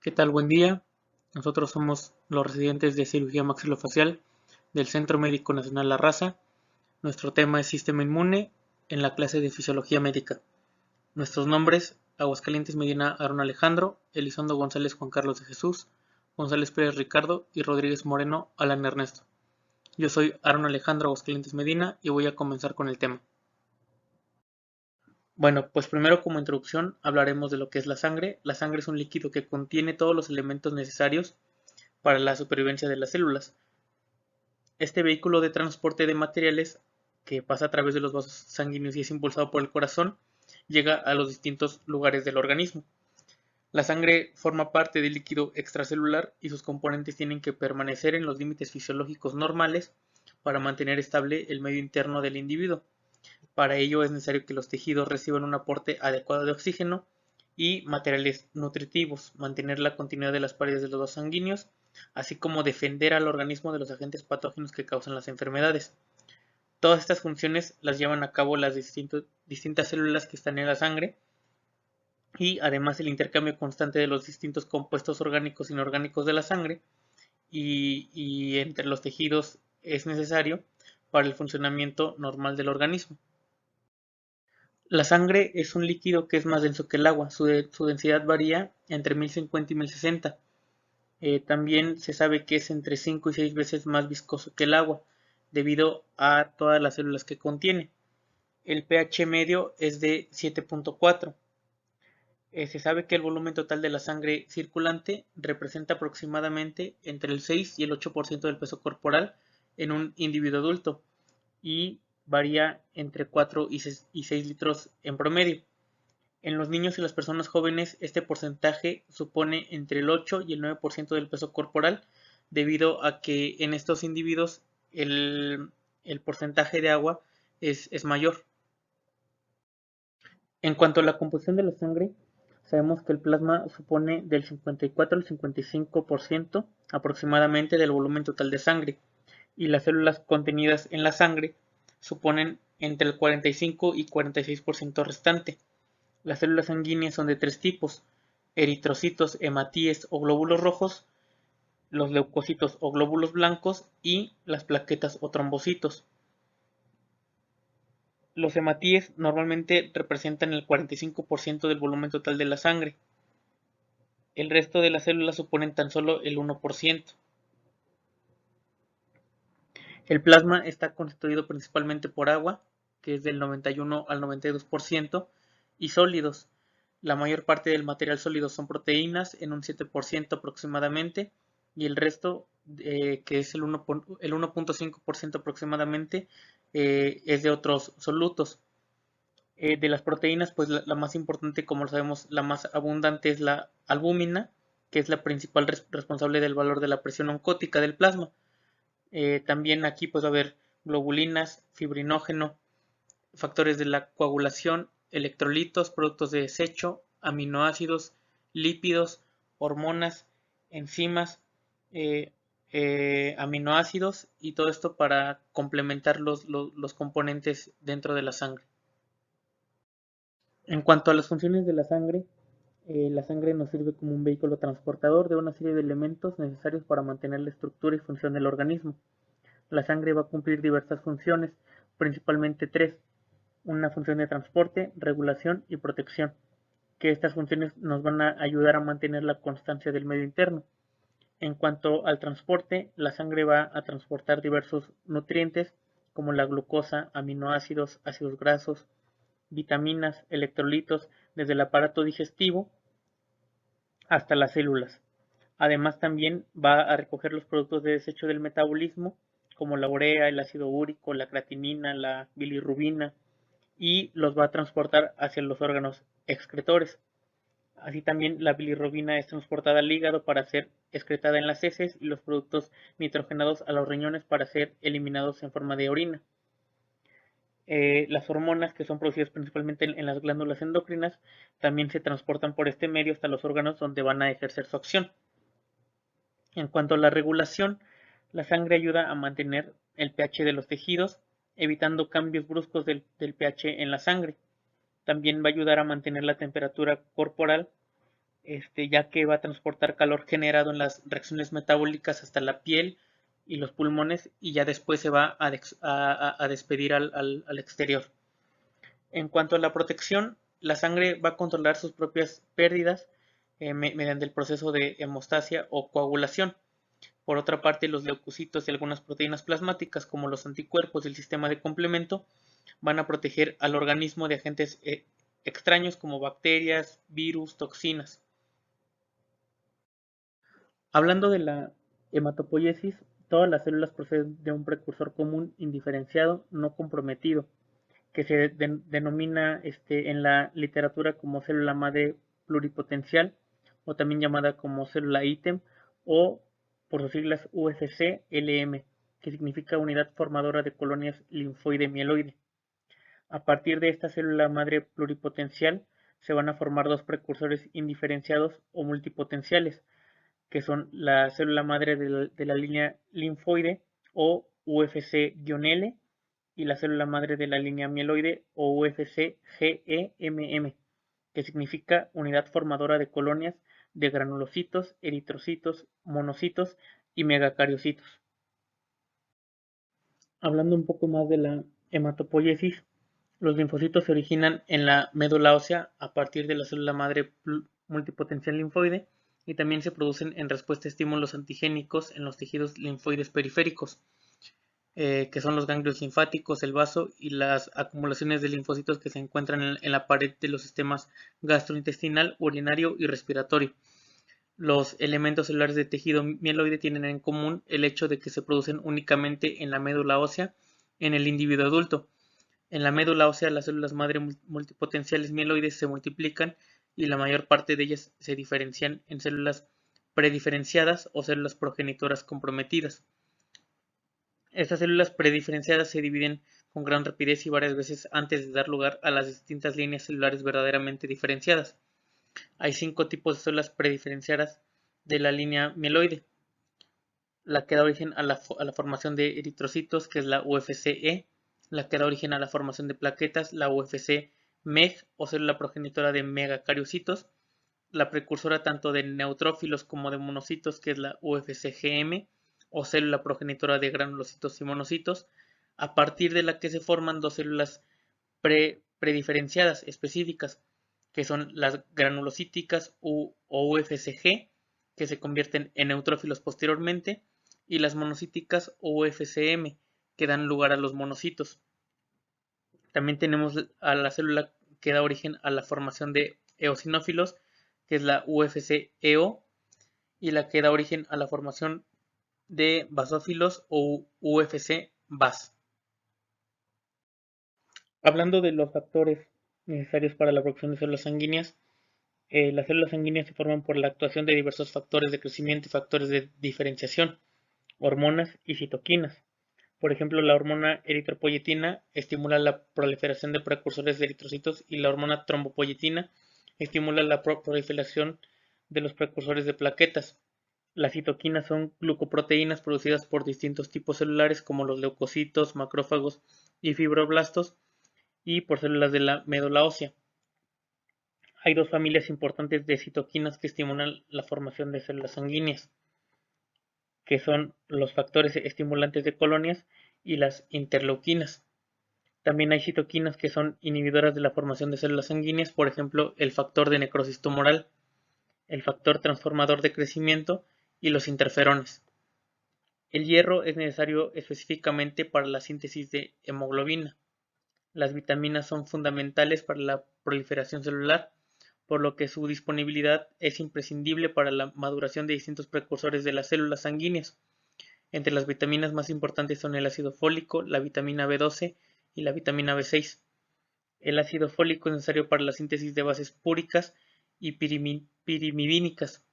¿Qué tal? Buen día. Nosotros somos los residentes de cirugía maxilofacial del Centro Médico Nacional La Raza. Nuestro tema es sistema inmune en la clase de fisiología médica. Nuestros nombres: Aguascalientes Medina Aaron Alejandro, Elizondo González Juan Carlos de Jesús, González Pérez Ricardo y Rodríguez Moreno Alan Ernesto. Yo soy Aaron Alejandro Aguascalientes Medina y voy a comenzar con el tema. Bueno, pues primero como introducción hablaremos de lo que es la sangre. La sangre es un líquido que contiene todos los elementos necesarios para la supervivencia de las células. Este vehículo de transporte de materiales, que pasa a través de los vasos sanguíneos y es impulsado por el corazón, llega a los distintos lugares del organismo. La sangre forma parte del líquido extracelular y sus componentes tienen que permanecer en los límites fisiológicos normales para mantener estable el medio interno del individuo. Para ello es necesario que los tejidos reciban un aporte adecuado de oxígeno y materiales nutritivos, mantener la continuidad de las paredes de los vasos sanguíneos, así como defender al organismo de los agentes patógenos que causan las enfermedades. Todas estas funciones las llevan a cabo las distintas células que están en la sangre, y además el intercambio constante de los distintos compuestos orgánicos e inorgánicos de la sangre y entre los tejidos es necesario para el funcionamiento normal del organismo. La sangre es un líquido que es más denso que el agua, su densidad varía entre 1050 y 1060. También se sabe que es entre 5 y 6 veces más viscoso que el agua, debido a todas las células que contiene. El pH medio es de 7.4. Se sabe que el volumen total de la sangre circulante representa aproximadamente entre el 6 y el 8% del peso corporal en un individuo adulto y varía entre 4 y 6 litros en promedio. En los niños y las personas jóvenes este porcentaje supone entre el 8 y el 9% del peso corporal, debido a que en estos individuos el porcentaje de agua es mayor. En cuanto a la composición de la sangre, sabemos que el plasma supone del 54 al 55% aproximadamente del volumen total de sangre, y las células contenidas en la sangre suponen entre el 45 y 46% restante. Las células sanguíneas son de tres tipos: eritrocitos, hematíes o glóbulos rojos, los leucocitos o glóbulos blancos y las plaquetas o trombocitos. Los hematíes normalmente representan el 45% del volumen total de la sangre. El resto de las células suponen tan solo el 1%. El plasma está constituido principalmente por agua, que es del 91 al 92%, y sólidos. La mayor parte del material sólido son proteínas, en un 7% aproximadamente, y el resto, que es el 1.5% aproximadamente, es de otros solutos. De las proteínas, pues la más importante, como lo sabemos, la más abundante es la albúmina, que es la principal responsable del valor de la presión oncótica del plasma. También aquí pues va a haber globulinas, fibrinógeno, factores de la coagulación, electrolitos, productos de desecho, aminoácidos, lípidos, hormonas, enzimas, eh, aminoácidos, y todo esto para complementar los componentes dentro de la sangre. En cuanto a las funciones de la sangre nos sirve como un vehículo transportador de una serie de elementos necesarios para mantener la estructura y función del organismo. La sangre va a cumplir diversas funciones, principalmente tres: una función de transporte, regulación y protección, que estas funciones nos van a ayudar a mantener la constancia del medio interno. En cuanto al transporte, la sangre va a transportar diversos nutrientes como la glucosa, aminoácidos, ácidos grasos, vitaminas, electrolitos, desde el aparato digestivo hasta las células. Además, también va a recoger los productos de desecho del metabolismo, como la urea, el ácido úrico, la creatinina, la bilirrubina, y los va a transportar hacia los órganos excretores. Así también la bilirrubina es transportada al hígado para ser excretada en las heces, y los productos nitrogenados a los riñones para ser eliminados en forma de orina. Las hormonas, que son producidas principalmente en las glándulas endocrinas, también se transportan por este medio hasta los órganos donde van a ejercer su acción. En cuanto a la regulación, la sangre ayuda a mantener el pH de los tejidos, evitando cambios bruscos del pH en la sangre. También va a ayudar a mantener la temperatura corporal ya que va a transportar calor generado en las reacciones metabólicas hasta la piel y los pulmones y ya después se va a despedir al exterior. En cuanto a la protección, la sangre va a controlar sus propias pérdidas mediante el proceso de hemostasia o coagulación. Por otra parte, los leucocitos y algunas proteínas plasmáticas, como los anticuerpos del sistema de complemento, van a proteger al organismo de agentes extraños como bacterias, virus, toxinas. Hablando de la hematopoiesis, todas las células proceden de un precursor común indiferenciado no comprometido, que se denomina en la literatura como célula madre pluripotencial o también llamada como célula ítem o por sus siglas UFC-LM, que significa unidad formadora de colonias linfoide-mieloide. A partir de esta célula madre pluripotencial se van a formar dos precursores indiferenciados o multipotenciales, que son la célula madre de la línea linfoide o UFC-L y la célula madre de la línea mieloide o UFC-GEMM, que significa unidad formadora de colonias de granulocitos, eritrocitos, monocitos y megacariocitos. Hablando un poco más de la hematopoiesis, los linfocitos se originan en la médula ósea a partir de la célula madre multipotencial linfoide y también se producen en respuesta a estímulos antigénicos en los tejidos linfoides periféricos, que son los ganglios linfáticos, el vaso y las acumulaciones de linfocitos que se encuentran en la pared de los sistemas gastrointestinal, urinario y respiratorio. Los elementos celulares de tejido mieloide tienen en común el hecho de que se producen únicamente en la médula ósea en el individuo adulto. En la médula ósea, las células madre multipotenciales mieloides se multiplican y la mayor parte de ellas se diferencian en células prediferenciadas o células progenitoras comprometidas. Estas células prediferenciadas se dividen con gran rapidez y varias veces antes de dar lugar a las distintas líneas celulares verdaderamente diferenciadas. Hay 5 tipos de células prediferenciadas de la línea mieloide. La que da origen a la formación de eritrocitos, que es la UFC-E, la que da origen a la formación de plaquetas, la UFC-MEG o célula progenitora de megacariocitos, la precursora tanto de neutrófilos como de monocitos, que es la UFC-GM o célula progenitora de granulocitos y monocitos, a partir de la que se forman dos células prediferenciadas específicas, que son las granulocíticas o UFC-G, que se convierten en neutrófilos posteriormente, y las monocíticas o UFC-M, que dan lugar a los monocitos. También tenemos a la célula que da origen a la formación de eosinófilos, que es la UFC-EO, y la que da origen a la formación de basófilos o UFC-BAS. Hablando de los factores necesarios para la producción de células sanguíneas, las células sanguíneas se forman por la actuación de diversos factores de crecimiento y factores de diferenciación, hormonas y citoquinas. Por ejemplo, la hormona eritropoyetina estimula la proliferación de precursores de eritrocitos y la hormona trombopoyetina estimula la proliferación de los precursores de plaquetas. Las citoquinas son glucoproteínas producidas por distintos tipos celulares como los leucocitos, macrófagos y fibroblastos y por células de la médula ósea. Hay dos familias importantes de citoquinas que estimulan la formación de células sanguíneas, que son los factores estimulantes de colonias y las interleuquinas. También hay citoquinas que son inhibidoras de la formación de células sanguíneas, por ejemplo, el factor de necrosis tumoral, el factor transformador de crecimiento y los interferones. El hierro es necesario específicamente para la síntesis de hemoglobina. Las vitaminas son fundamentales para la proliferación celular, por lo que su disponibilidad es imprescindible para la maduración de distintos precursores de las células sanguíneas. Entre las vitaminas más importantes son el ácido fólico, la vitamina B12 y la vitamina B6. El ácido fólico es necesario para la síntesis de bases púricas y pirimidínicas,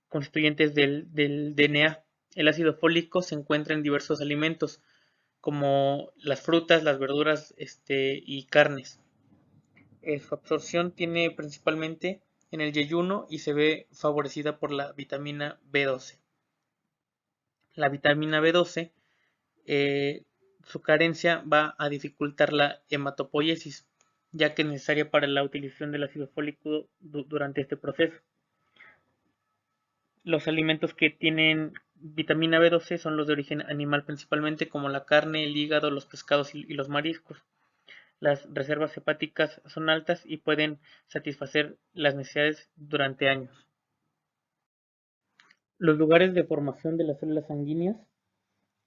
constituyentes del DNA. El ácido fólico se encuentra en diversos alimentos, como las frutas, las verduras y carnes. Su absorción tiene principalmente en el yeyuno y se ve favorecida por la vitamina B12. La vitamina B12, su carencia va a dificultar la hematopoiesis, ya que es necesaria para la utilización del ácido fólico durante este proceso. Los alimentos que tienen vitamina B12 son los de origen animal principalmente, como la carne, el hígado, los pescados y los mariscos. Las reservas hepáticas son altas y pueden satisfacer las necesidades durante años. Los lugares de formación de las células sanguíneas.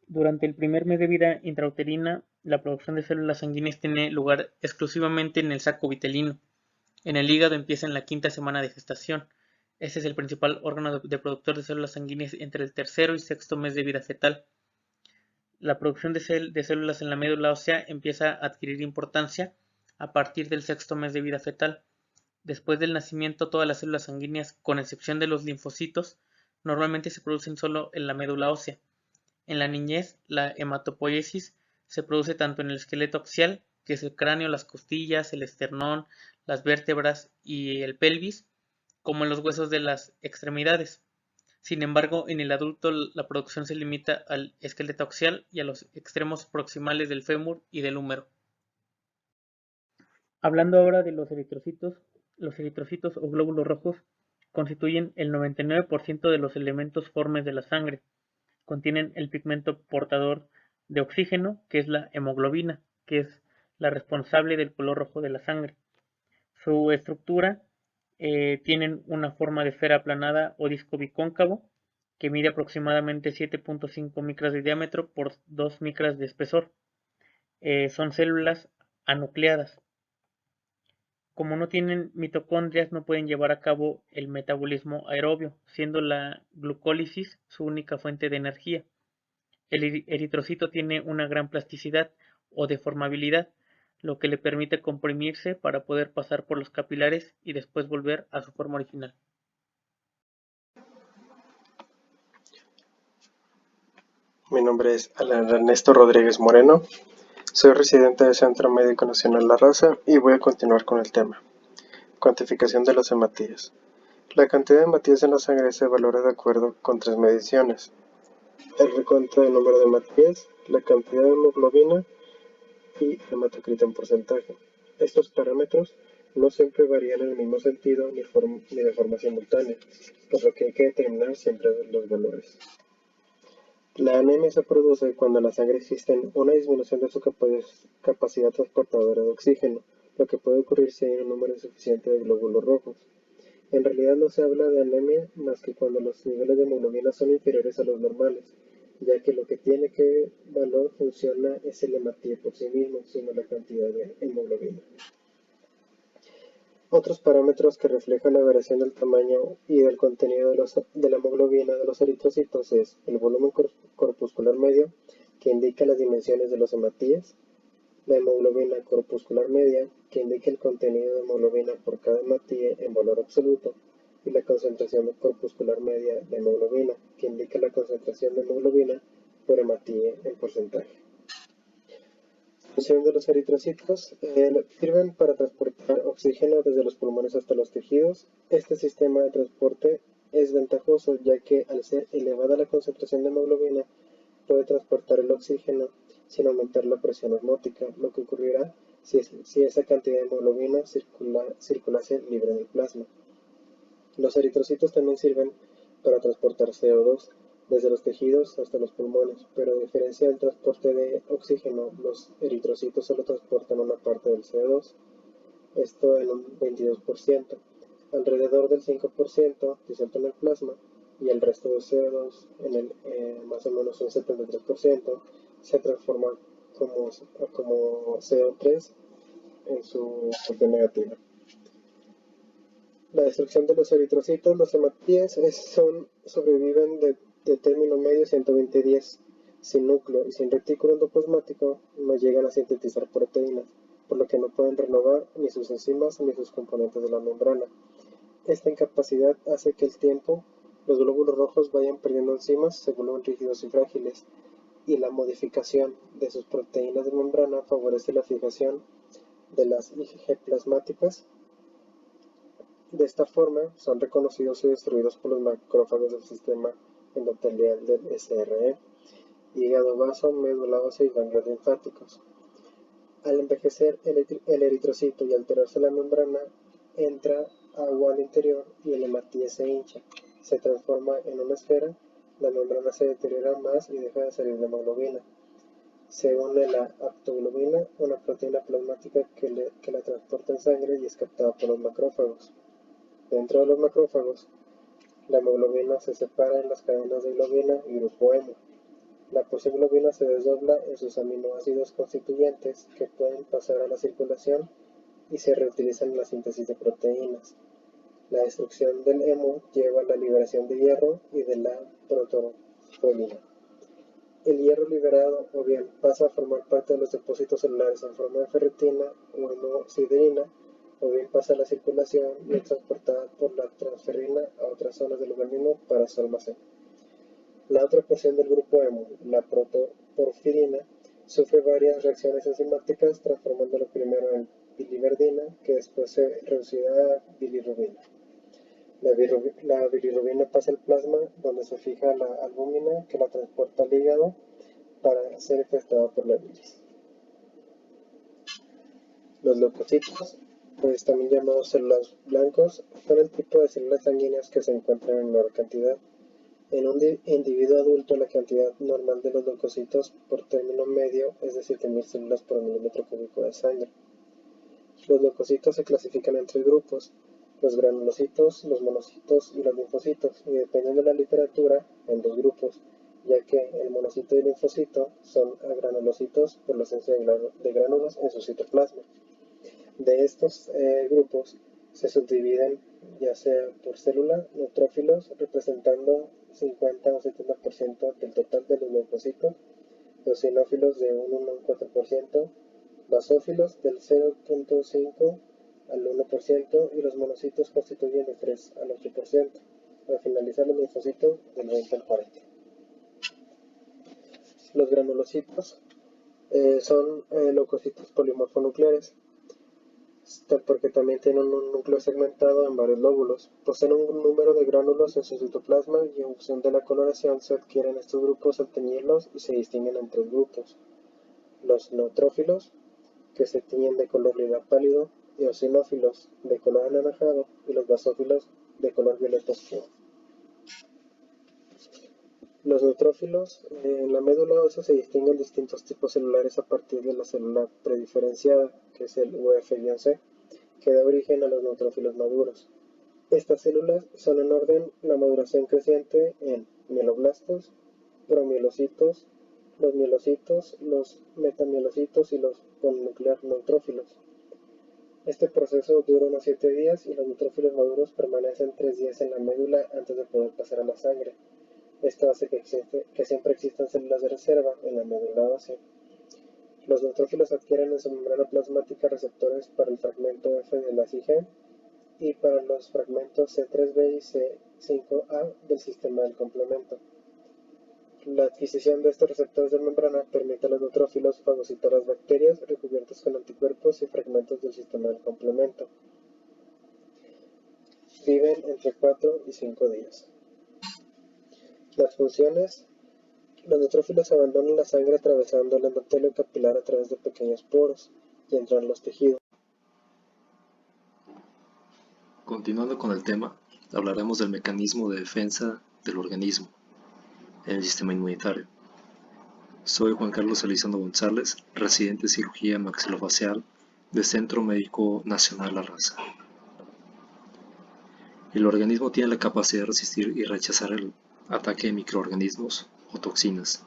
Durante el primer mes de vida intrauterina, la producción de células sanguíneas tiene lugar exclusivamente en el saco vitelino. En el hígado empieza en la quinta semana de gestación. Este es el principal órgano de productor de células sanguíneas entre el tercero y sexto mes de vida fetal. La producción de células en la médula ósea empieza a adquirir importancia a partir del sexto mes de vida fetal. Después del nacimiento, todas las células sanguíneas, con excepción de los linfocitos, normalmente se producen solo en la médula ósea. En la niñez, la hematopoiesis se produce tanto en el esqueleto axial, que es el cráneo, las costillas, el esternón, las vértebras y el pelvis, como en los huesos de las extremidades. Sin embargo, en el adulto la producción se limita al esqueleto axial y a los extremos proximales del fémur y del húmero. Hablando ahora de los eritrocitos o glóbulos rojos constituyen el 99% de los elementos formes de la sangre. Contienen el pigmento portador de oxígeno, que es la hemoglobina, que es la responsable del color rojo de la sangre. Su estructura tienen una forma de esfera aplanada o disco bicóncavo que mide aproximadamente 7.5 micras de diámetro por 2 micras de espesor. Son células anucleadas. Como no tienen mitocondrias, no pueden llevar a cabo el metabolismo aerobio, siendo la glucólisis su única fuente de energía. El eritrocito tiene una gran plasticidad o deformabilidad, lo que le permite comprimirse para poder pasar por los capilares y después volver a su forma original. Mi nombre es Alan Ernesto Rodríguez Moreno, soy residente del Centro Médico Nacional La Raza y voy a continuar con el tema. Cuantificación de las hematías. La cantidad de hematías en la sangre se valora de acuerdo con 3 mediciones: el recuento del número de hematías, la cantidad de hemoglobina y el hematocrito en porcentaje. Estos parámetros no siempre varían en el mismo sentido ni de forma simultánea, por lo que hay que determinar siempre los valores. La anemia se produce cuando en la sangre existe una disminución de su capacidad transportadora de oxígeno, lo que puede ocurrir si hay un número insuficiente de glóbulos rojos. En realidad no se habla de anemia más que cuando los niveles de hemoglobina son inferiores a los normales, ya que lo que tiene que valor funciona es el hematíe por sí mismo, sino la cantidad de hemoglobina. Otros parámetros que reflejan la variación del tamaño y del contenido de la hemoglobina de los eritrocitos es el volumen corpuscular medio, que indica las dimensiones de los hematíes, la hemoglobina corpuscular media, que indica el contenido de hemoglobina por cada hematíe en valor absoluto, y la concentración corpuscular media de hemoglobina, que indica la concentración de hemoglobina por hematíe en porcentaje. Función de los eritrocitos. Sirven para transportar oxígeno desde los pulmones hasta los tejidos. Este sistema de transporte es ventajoso ya que al ser elevada la concentración de hemoglobina puede transportar el oxígeno sin aumentar la presión osmótica, lo que ocurrirá si esa cantidad de hemoglobina circulase libre en el plasma. Los eritrocitos también sirven para transportar CO2 desde los tejidos hasta los pulmones, pero a diferencia del transporte de oxígeno, los eritrocitos solo transportan una parte del CO2, esto en un 22%, alrededor del 5% disuelto en el plasma, y el resto de CO2, más o menos un 73%, se transforma como CO3 en su parte negativa. La destrucción de los eritrocitos, los hematíes, sobreviven de término medio 120 días. Sin núcleo y sin retículo endoplasmático no llegan a sintetizar proteínas, por lo que no pueden renovar ni sus enzimas ni sus componentes de la membrana. Esta incapacidad hace que el tiempo los glóbulos rojos vayan perdiendo enzimas, se vuelven rígidos y frágiles, y la modificación de sus proteínas de membrana favorece la fijación de las IgG plasmáticas. De esta forma, son reconocidos y destruidos por los macrófagos del sistema endotelial del SRE, hígado, vaso, médula ósea y ganglios linfáticos. Al envejecer el eritrocito y alterarse la membrana, entra agua al interior y el hematíe se hincha. se transforma en una esfera, la membrana se deteriora más y deja de salir la hemoglobina. Se une la aptoglobina, una proteína plasmática que la transporta en sangre y es captada por los macrófagos. Dentro de los macrófagos, la hemoglobina se separa en las cadenas de globina y grupo hemo. La posiglobina se desdobla en sus aminoácidos constituyentes que pueden pasar a la circulación y se reutilizan en la síntesis de proteínas. La destrucción del hemo lleva a la liberación de hierro y de la protofolina. El hierro liberado o bien pasa a formar parte de los depósitos celulares en forma de ferritina o hemosiderina, o bien pasa a la circulación y es transportada por la transferrina a otras zonas del organismo para su almacén. La otra porción del grupo hemo, la protoporfirina, sufre varias reacciones enzimáticas, transformándolo primero en biliverdina, que después se reducirá a bilirrubina. La bilirrubina pasa al plasma, donde se fija la albúmina, que la transporta al hígado para ser infestada por la bilis. Los leucocitos, pues también llamados células blancos, son el tipo de células sanguíneas que se encuentran en menor cantidad. En un individuo adulto, la cantidad normal de los leucocitos por término medio es de 7.000 células por milímetro cúbico de sangre. Los leucocitos se clasifican en tres grupos: los granulocitos, los monocitos y los linfocitos, y dependiendo de la literatura, en dos grupos, ya que el monocito y el linfocito son agranulocitos por la ausencia de gránulos en su citoplasma. De estos grupos se subdividen ya sea por célula, neutrófilos representando 50 o 70% del total de los leucocitos, eosinófilos de un 1 al 4%, basófilos del 0.5 al 1% y los monocitos constituyen de 3 al 8%. Al finalizar los linfocitos del 20 al 40%. Los granulocitos son leucocitos polimorfonucleares, porque también tienen un núcleo segmentado en varios lóbulos. Poseen un número de gránulos en su citoplasma y en función de la coloración se adquieren estos grupos al teñirlos y se distinguen en tres grupos: los neutrófilos, que se tiñen de color lila pálido, eosinófilos de color anaranjado y los basófilos de color violeta oscuro. Los neutrófilos, en la médula ósea se distinguen distintos tipos celulares a partir de la célula prediferenciada, que es el UF-C, que da origen a los neutrófilos maduros. Estas células son en orden la maduración creciente en mieloblastos, promielocitos, los metamielocitos y los polinuclear neutrófilos. Este proceso dura unos 7 días y los neutrófilos maduros permanecen 3 días en la médula antes de poder pasar a la sangre. Esto hace que siempre existan células de reserva en la médula ósea. Los neutrófilos adquieren en su membrana plasmática receptores para el fragmento F de la Ig y para los fragmentos C3b y C5a del sistema del complemento. La adquisición de estos receptores de membrana permite a los neutrófilos fagocitar las bacterias recubiertas con anticuerpos y fragmentos del sistema del complemento. Viven entre 4 y 5 días. Las funciones: los neutrófilos abandonan la sangre atravesando el endotelio capilar a través de pequeños poros y entran en los tejidos. Continuando con el tema, hablaremos del mecanismo de defensa del organismo en el sistema inmunitario. Soy Juan Carlos Elizondo González, residente de cirugía maxilofacial del Centro Médico Nacional La Raza. El organismo tiene la capacidad de resistir y rechazar el ataque de microorganismos o toxinas,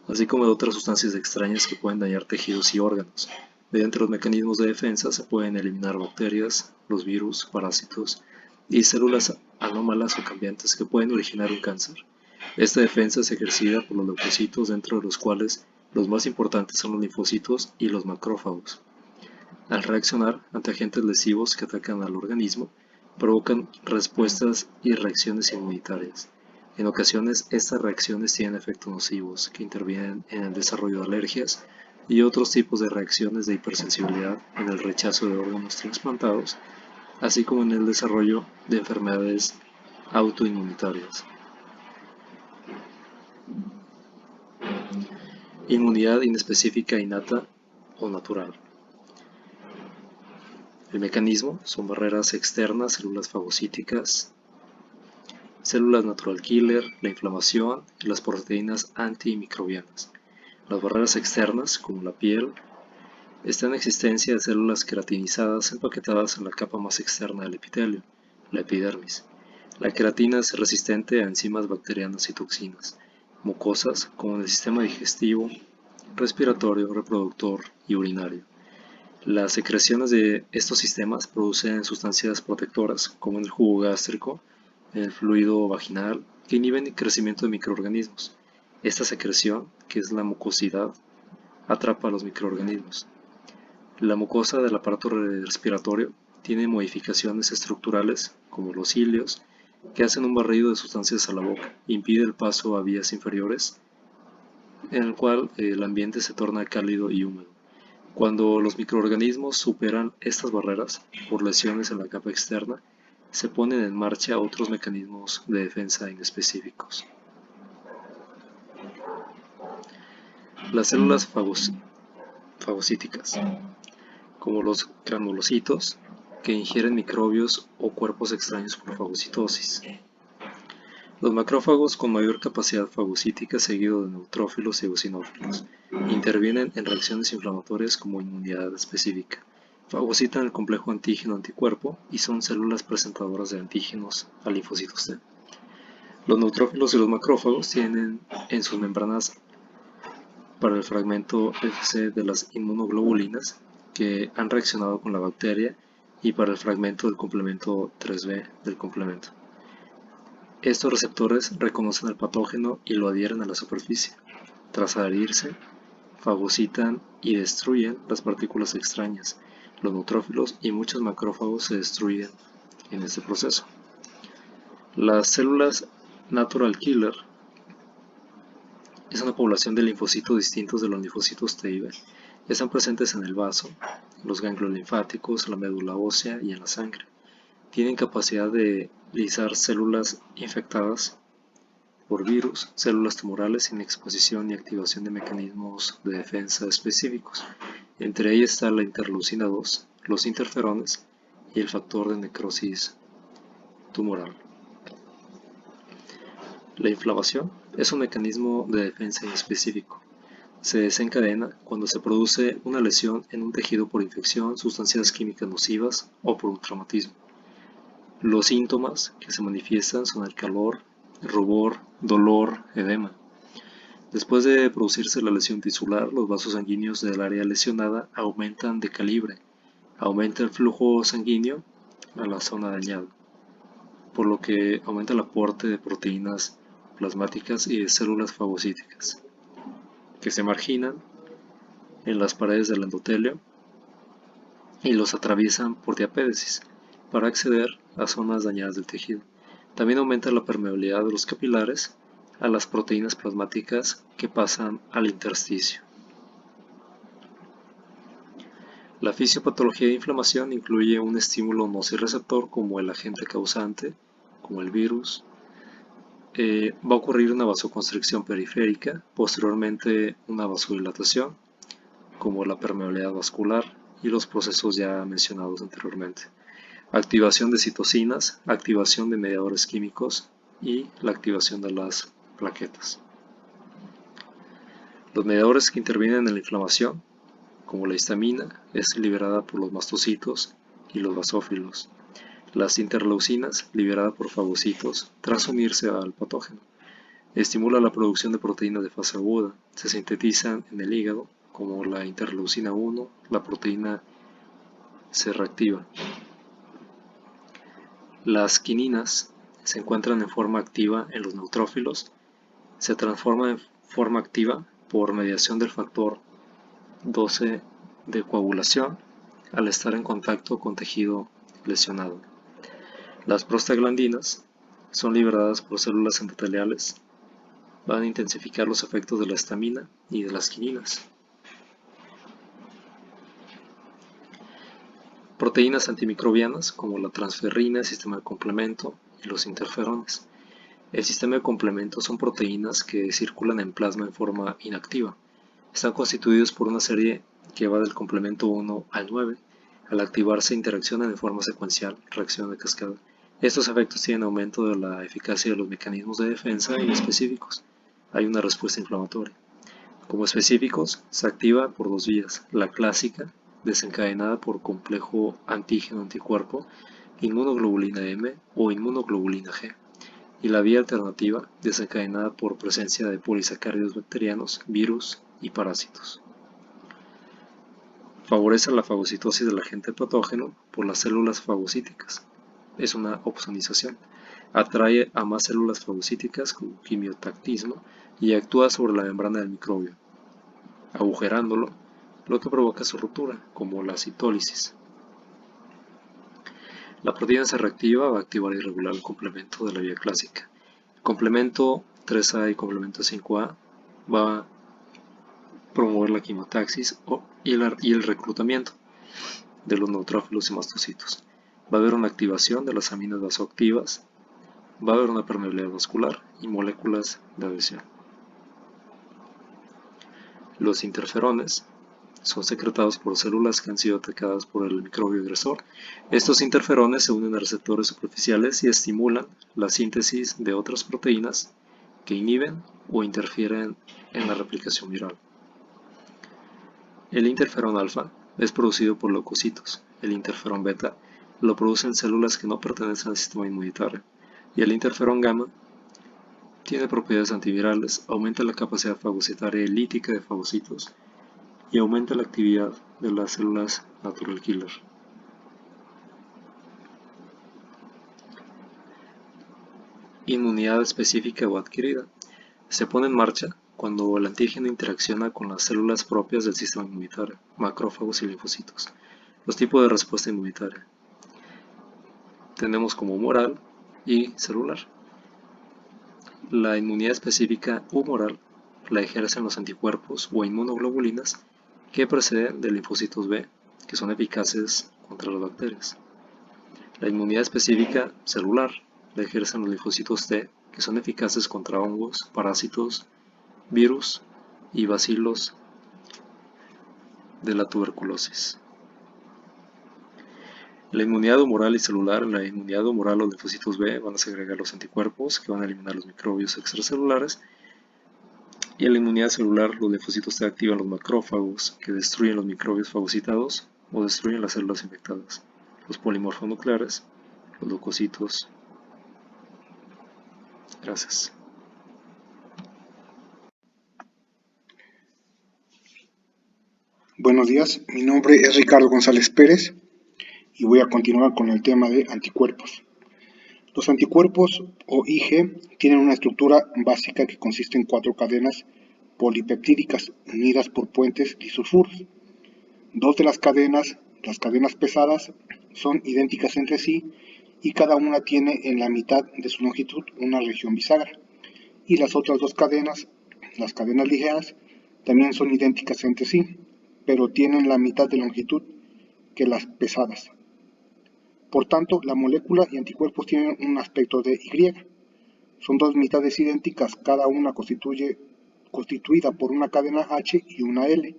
así como de otras sustancias extrañas que pueden dañar tejidos y órganos. Mediante los mecanismos de defensa se pueden eliminar bacterias, los virus, parásitos y células anómalas o cambiantes que pueden originar un cáncer. Esta defensa es ejercida por los leucocitos, dentro de los cuales los más importantes son los linfocitos y los macrófagos. Al reaccionar ante agentes lesivos que atacan al organismo, provocan respuestas y reacciones inmunitarias. En ocasiones, estas reacciones tienen efectos nocivos que intervienen en el desarrollo de alergias y otros tipos de reacciones de hipersensibilidad, en el rechazo de órganos trasplantados, así como en el desarrollo de enfermedades autoinmunitarias. Inmunidad inespecífica innata o natural. El mecanismo son barreras externas, células fagocíticas, células natural killer, la inflamación y las proteínas antimicrobianas. Las barreras externas, como la piel, está en existencia de células queratinizadas empaquetadas en la capa más externa del epitelio, la epidermis. La queratina es resistente a enzimas bacterianas y toxinas, mucosas como en el sistema digestivo, respiratorio, reproductor y urinario. Las secreciones de estos sistemas producen sustancias protectoras, como en el jugo gástrico, en el fluido vaginal, que inhiben el crecimiento de microorganismos. Esta secreción, que es la mucosidad, atrapa a los microorganismos. La mucosa del aparato respiratorio tiene modificaciones estructurales, como los cilios, que hacen un barrido de sustancias a la boca, impide el paso a vías inferiores, en el cual el ambiente se torna cálido y húmedo. Cuando los microorganismos superan estas barreras por lesiones en la capa externa, se ponen en marcha otros mecanismos de defensa inespecíficos. Las células fagocíticas, como los granulocitos, que ingieren microbios o cuerpos extraños por fagocitosis. Los macrófagos con mayor capacidad fagocítica, seguido de neutrófilos y eosinófilos, intervienen en reacciones inflamatorias como inmunidad específica. Fagocitan el complejo antígeno-anticuerpo y son células presentadoras de antígenos a linfocitos T. Los neutrófilos y los macrófagos tienen en sus membranas para el fragmento Fc de las inmunoglobulinas que han reaccionado con la bacteria y para el fragmento del complemento 3b del complemento. Estos receptores reconocen al patógeno y lo adhieren a la superficie. Tras adherirse, fagocitan y destruyen las partículas extrañas. Los neutrófilos y muchos macrófagos se destruyen en este proceso. Las células natural killer es una población de linfocitos distintos de los linfocitos T y B. Están presentes en el vaso, en los ganglios linfáticos, la médula ósea y en la sangre. Tienen capacidad de lisar células infectadas por virus, células tumorales sin exposición y activación de mecanismos de defensa específicos. Entre ellas está la interleucina 2, los interferones y el factor de necrosis tumoral. La inflamación es un mecanismo de defensa inespecífico. Se desencadena cuando se produce una lesión en un tejido por infección, sustancias químicas nocivas o por un traumatismo. Los síntomas que se manifiestan son el calor, rubor, dolor, edema. Después de producirse la lesión tisular, los vasos sanguíneos del área lesionada aumentan de calibre. Aumenta el flujo sanguíneo a la zona dañada, por lo que aumenta el aporte de proteínas plasmáticas y de células fagocíticas, que se marginan en las paredes del endotelio y los atraviesan por diapédesis para acceder a zonas dañadas del tejido. También aumenta la permeabilidad de los capilares a las proteínas plasmáticas que pasan al intersticio. La fisiopatología de inflamación incluye un estímulo nociceptor como el agente causante, como el virus. Va a ocurrir una vasoconstricción periférica, posteriormente una vasodilatación, como la permeabilidad vascular y los procesos ya mencionados anteriormente. Activación de citocinas, activación de mediadores químicos y la activación de las plaquetas. Los mediadores que intervienen en la inflamación, como la histamina, es liberada por los mastocitos y los basófilos. Las interleucinas, liberada por fagocitos, tras unirse al patógeno. Estimula la producción de proteínas de fase aguda. Se sintetizan en el hígado, como la interleucina 1, la proteína se reactiva. Las quininas se encuentran en forma activa en los neutrófilos. Se transforman en forma activa por mediación del factor 12 de coagulación al estar en contacto con tejido lesionado. Las prostaglandinas son liberadas por células endoteliales. Van a intensificar los efectos de la histamina y de las quininas. Proteínas antimicrobianas como la transferrina, el sistema de complemento y los interferones. El sistema de complemento son proteínas que circulan en plasma en forma inactiva. Están constituidos por una serie que va del complemento 1 al 9. Al activarse interaccionan en forma secuencial, reacción de cascada. Estos efectos tienen aumento de la eficacia de los mecanismos de defensa inespecíficos. Hay una respuesta inflamatoria. Como específicos, se activa por dos vías: la clásica, desencadenada por complejo antígeno-anticuerpo, inmunoglobulina M o inmunoglobulina G, y la vía alternativa, desencadenada por presencia de polisacáridos bacterianos, virus y parásitos. Favorece la fagocitosis del agente patógeno por las células fagocíticas. Es una opsonización. Atrae a más células fagocíticas con quimiotactismo y actúa sobre la membrana del microbio, agujerándolo, lo que provoca su ruptura, como la citólisis. La proteína C reactiva va a activar y regular el complemento de la vía clásica. El complemento 3A y complemento 5A va a promover la quimiotaxis y el reclutamiento de los neutrófilos y mastocitos. Va a haber una activación de las aminas vasoactivas, va a haber una permeabilidad vascular y moléculas de adhesión. Los interferones son secretados por células que han sido atacadas por el microbio agresor. Estos interferones se unen a receptores superficiales y estimulan la síntesis de otras proteínas que inhiben o interfieren en la replicación viral. El interferón alfa es producido por leucocitos. El interferón beta lo producen células que no pertenecen al sistema inmunitario. Y el interferón gamma tiene propiedades antivirales, aumenta la capacidad fagocitaria y lítica de fagocitos y aumenta la actividad de las células natural killer. Inmunidad específica o adquirida. Se pone en marcha cuando el antígeno interacciona con las células propias del sistema inmunitario, macrófagos y linfocitos. Los tipos de respuesta inmunitaria. Tenemos como humoral y celular. La inmunidad específica humoral la ejercen los anticuerpos o inmunoglobulinas que proceden de linfocitos B, que son eficaces contra las bacterias. La inmunidad específica celular la ejercen los linfocitos T, que son eficaces contra hongos, parásitos, virus y bacilos de la tuberculosis. La inmunidad humoral y celular. En la inmunidad humoral, los linfocitos B van a segregar los anticuerpos que van a eliminar los microbios extracelulares. Y en la inmunidad celular, los linfocitos T activan los macrófagos que destruyen los microbios fagocitados o destruyen las células infectadas, los polimorfonucleares, los leucocitos. Gracias. Buenos días, mi nombre es Ricardo González Pérez y voy a continuar con el tema de anticuerpos. Los anticuerpos o IG tienen una estructura básica que consiste en 4 cadenas polipeptídicas unidas por puentes disulfuros. 2 de las cadenas pesadas, son idénticas entre sí y cada una tiene en la mitad de su longitud una región bisagra. Y las otras 2 cadenas, las cadenas ligeras, también son idénticas entre sí, pero tienen la mitad de longitud que las pesadas. Por tanto, la molécula y anticuerpos tienen un aspecto de Y. Son 2 mitades idénticas, cada una constituida por una cadena H y una L.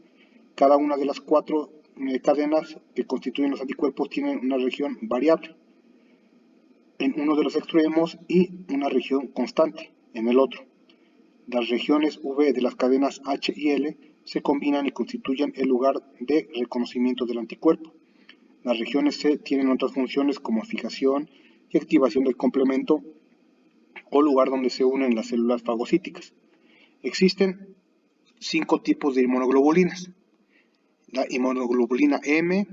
Cada una de las 4 cadenas que constituyen los anticuerpos tienen una región variable en uno de los extremos y una región constante en el otro. Las regiones V de las cadenas H y L se combinan y constituyen el lugar de reconocimiento del anticuerpo. Las regiones C tienen otras funciones como fijación y activación del complemento o lugar donde se unen las células fagocíticas. Existen 5 tipos de inmunoglobulinas: la inmunoglobulina M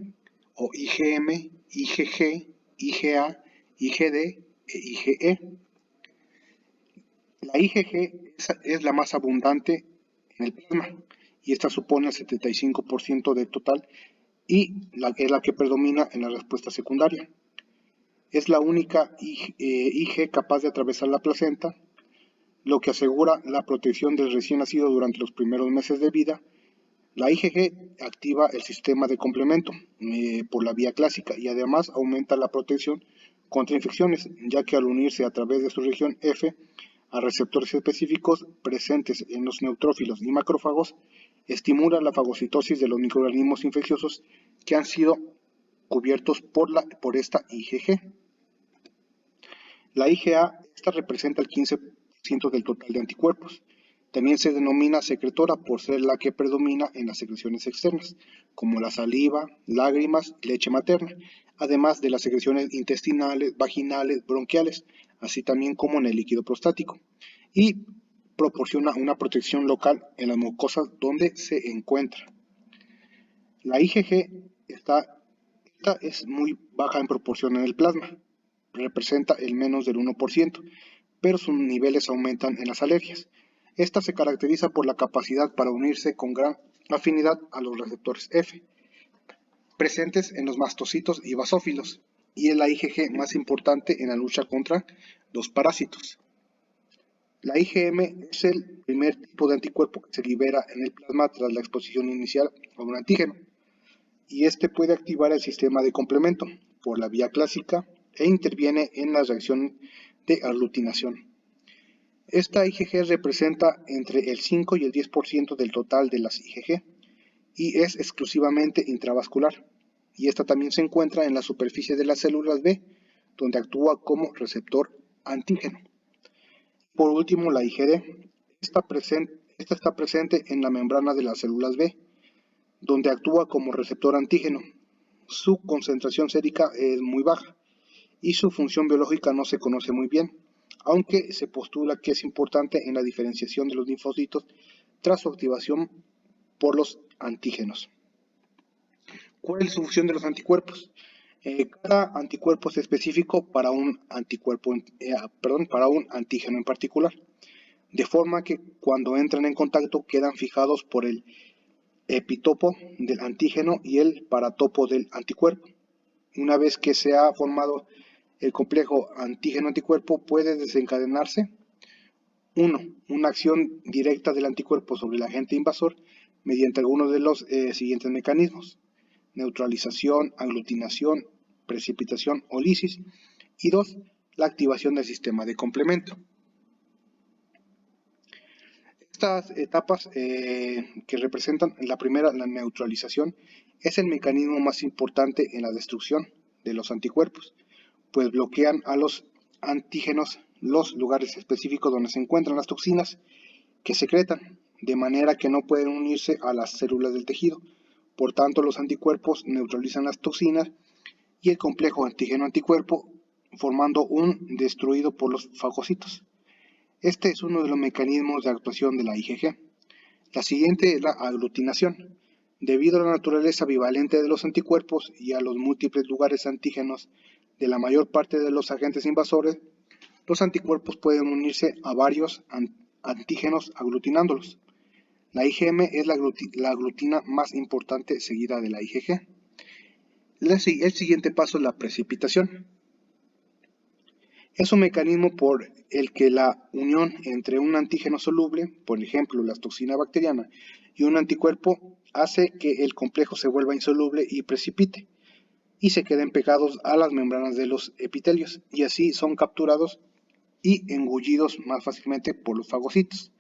o IgM, IgG, IgA, IgD e IgE. La IgG es la más abundante en el plasma y esta supone el 75% del total y es la que predomina en la respuesta secundaria. Es la única IG capaz de atravesar la placenta, lo que asegura la protección del recién nacido durante los primeros meses de vida. La IgG activa el sistema de complemento por la vía clásica y además aumenta la protección contra infecciones, ya que al unirse a través de su región F a receptores específicos presentes en los neutrófilos y macrófagos, estimula la fagocitosis de los microorganismos infecciosos que han sido cubiertos por esta IgG. La IgA, esta representa el 15% del total de anticuerpos. También se denomina secretora por ser la que predomina en las secreciones externas, como la saliva, lágrimas y leche materna, además de las secreciones intestinales, vaginales, bronquiales, así también como en el líquido prostático, y proporciona una protección local en las mucosas donde se encuentra. La IgG esta es muy baja en proporción en el plasma, representa el menos del 1%, pero sus niveles aumentan en las alergias. Esta se caracteriza por la capacidad para unirse con gran afinidad a los receptores F, presentes en los mastocitos y basófilos, y es la IgG más importante en la lucha contra los parásitos. La IgM es el primer tipo de anticuerpo que se libera en el plasma tras la exposición inicial a un antígeno, y este puede activar el sistema de complemento por la vía clásica e interviene en la reacción de aglutinación. Esta IgG representa entre el 5 y el 10% del total de las IgG y es exclusivamente intravascular, y esta también se encuentra en la superficie de las células B, donde actúa como receptor antígeno. Por último, la IgD, esta está presente en la membrana de las células B, donde actúa como receptor antígeno. Su concentración sérica es muy baja y su función biológica no se conoce muy bien, aunque se postula que es importante en la diferenciación de los linfocitos tras su activación por los antígenos. ¿Cuál es su función de los anticuerpos? Cada anticuerpo es específico para un antígeno en particular, de forma que cuando entran en contacto quedan fijados por el epitopo del antígeno y el paratopo del anticuerpo. Una vez que se ha formado el complejo antígeno-anticuerpo, puede desencadenarse 1. Una acción directa del anticuerpo sobre el agente invasor mediante algunos de los siguientes mecanismos: neutralización, aglutinación, precipitación o lisis, y 2. La activación del sistema de complemento. Estas etapas que representan la primera, la neutralización, es el mecanismo más importante en la destrucción de los anticuerpos, pues bloquean a los antígenos los lugares específicos donde se encuentran las toxinas que secretan, de manera que no pueden unirse a las células del tejido. Por tanto, los anticuerpos neutralizan las toxinas y el complejo antígeno-anticuerpo, formando un destruido por los fagocitos. Este es uno de los mecanismos de actuación de la IgG. La siguiente es la aglutinación. Debido a la naturaleza bivalente de los anticuerpos y a los múltiples lugares antígenos de la mayor parte de los agentes invasores, los anticuerpos pueden unirse a varios antígenos aglutinándolos. La IgM es la aglutina más importante, seguida de la IgG. El siguiente paso es la precipitación. Es un mecanismo por el que la unión entre un antígeno soluble, por ejemplo la toxina bacteriana, y un anticuerpo hace que el complejo se vuelva insoluble y precipite, y se queden pegados a las membranas de los epitelios, y así son capturados y engullidos más fácilmente por los fagocitos.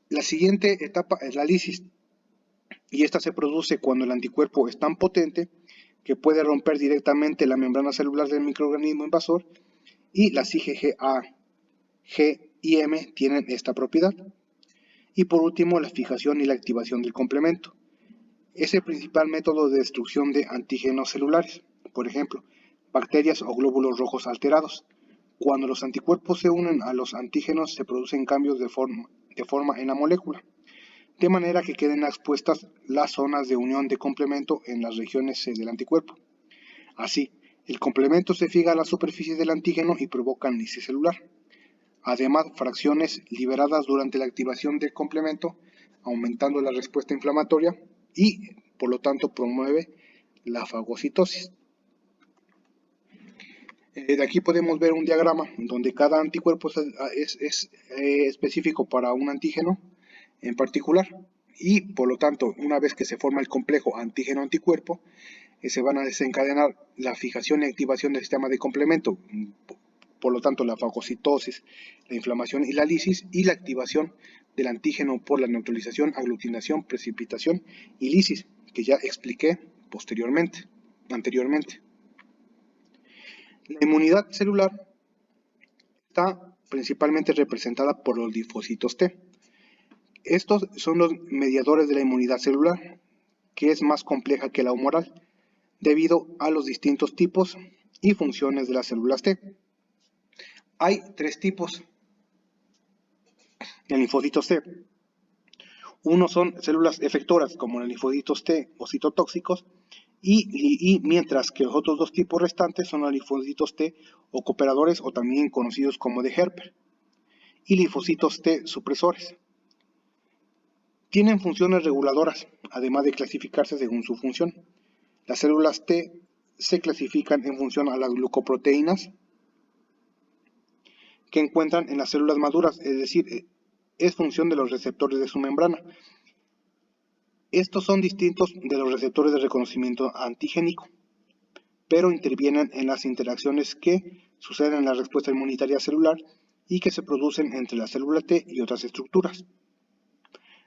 La siguiente etapa es la lisis, y esta se produce cuando el anticuerpo es tan potente que puede romper directamente la membrana celular del microorganismo invasor, y las IgA, G y M tienen esta propiedad. Y por último, la fijación y la activación del complemento. Es el principal método de destrucción de antígenos celulares, por ejemplo, bacterias o glóbulos rojos alterados. Cuando los anticuerpos se unen a los antígenos, se producen cambios de forma en la molécula, de manera que queden expuestas las zonas de unión de complemento en las regiones C del anticuerpo. Así, el complemento se fija a la superficie del antígeno y provoca lisis celular. Además, fracciones liberadas durante la activación del complemento, aumentando la respuesta inflamatoria y, por lo tanto, promueve la fagocitosis. De aquí podemos ver un diagrama donde cada anticuerpo es específico para un antígeno en particular, y por lo tanto, una vez que se forma el complejo antígeno-anticuerpo, se van a desencadenar la fijación y activación del sistema de complemento, por lo tanto la fagocitosis, la inflamación y la lisis, y la activación del antígeno por la neutralización, aglutinación, precipitación y lisis, que ya expliqué anteriormente. La inmunidad celular está principalmente representada por los linfocitos T. Estos son los mediadores de la inmunidad celular, que es más compleja que la humoral, debido a los distintos tipos y funciones de las células T. Hay tres tipos de linfocitos T. Uno son células efectoras, como los linfocitos T o citotóxicos, y mientras que los otros dos tipos restantes son los linfocitos T o cooperadores, o también conocidos como de Hepper, y linfocitos T supresores. Tienen funciones reguladoras, además de clasificarse según su función. Las células T se clasifican en función a las glucoproteínas que encuentran en las células maduras, es decir, es función de los receptores de su membrana. Estos son distintos de los receptores de reconocimiento antigénico, pero intervienen en las interacciones que suceden en la respuesta inmunitaria celular y que se producen entre la célula T y otras estructuras.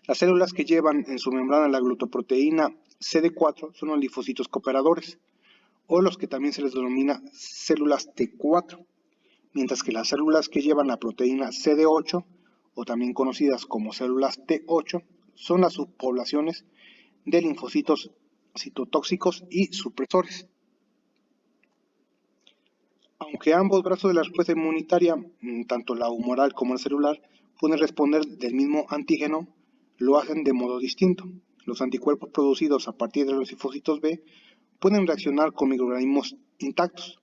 Las células que llevan en su membrana la glucoproteína CD4 son los linfocitos cooperadores, o los que también se les denomina células T4, mientras que las células que llevan la proteína CD8, o también conocidas como células T8, son las subpoblaciones de linfocitos citotóxicos y supresores. Aunque ambos brazos de la respuesta inmunitaria, tanto la humoral como la celular, pueden responder del mismo antígeno, lo hacen de modo distinto. Los anticuerpos producidos a partir de los linfocitos B pueden reaccionar con microorganismos intactos,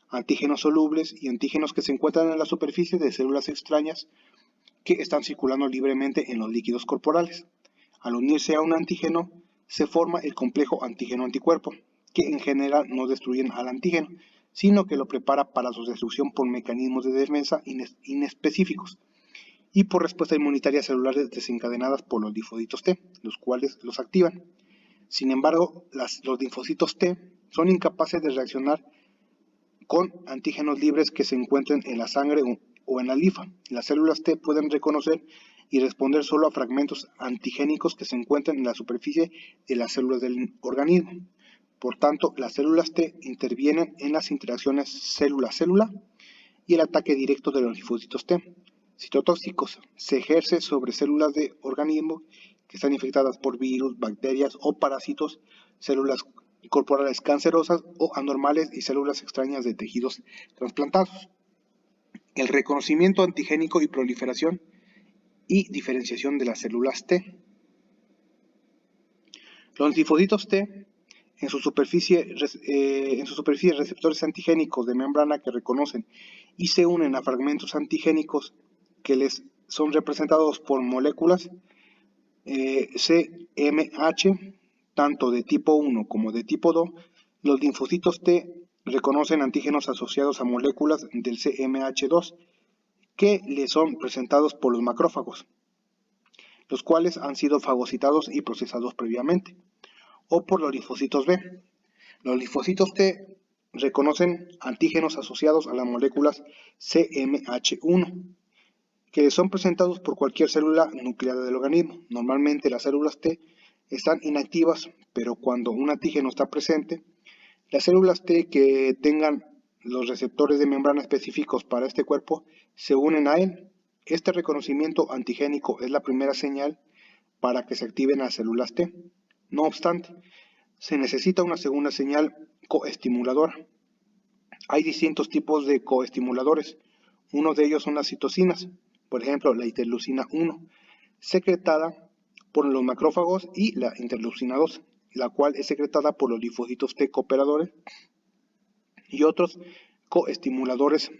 antígenos solubles y antígenos que se encuentran en la superficie de células extrañas que están circulando libremente en los líquidos corporales. Al unirse a un antígeno, se forma el complejo antígeno-anticuerpo, que en general no destruyen al antígeno, sino que lo prepara para su destrucción por mecanismos de defensa inespecíficos y por respuestas inmunitarias celulares desencadenadas por los linfocitos T, los cuales los activan. Sin embargo, los linfocitos T son incapaces de reaccionar con antígenos libres que se encuentren en la sangre o en la linfa. Las células T pueden reconocer y responder solo a fragmentos antigénicos que se encuentran en la superficie de las células del organismo. Por tanto, las células T intervienen en las interacciones célula-célula y el ataque directo de los linfocitos T citotóxicos se ejerce sobre células de organismo que están infectadas por virus, bacterias o parásitos, células corporales cancerosas o anormales y células extrañas de tejidos trasplantados. El reconocimiento antigénico y proliferación y diferenciación de las células T. Los linfocitos T en su superficie receptores antigénicos de membrana que reconocen y se unen a fragmentos antigénicos que les son representados por moléculas CMH, tanto de tipo 1 como de tipo 2. Los linfocitos T reconocen antígenos asociados a moléculas del CMH2 que les son presentados por los macrófagos, los cuales han sido fagocitados y procesados previamente, o por los linfocitos B. Los linfocitos T reconocen antígenos asociados a las moléculas CMH1, que les son presentados por cualquier célula nucleada del organismo. Normalmente las células T están inactivas, pero cuando un antígeno está presente, las células T que tengan los receptores de membrana específicos para este cuerpo se unen a él. Este reconocimiento antigénico es la primera señal para que se activen las células T. No obstante, se necesita una segunda señal coestimuladora. Hay distintos tipos de coestimuladores. Uno de ellos son las citocinas, por ejemplo la interleucina 1, secretada por los macrófagos, y la interleucina 2, la cual es secretada por los linfocitos T cooperadores, y otros coestimuladores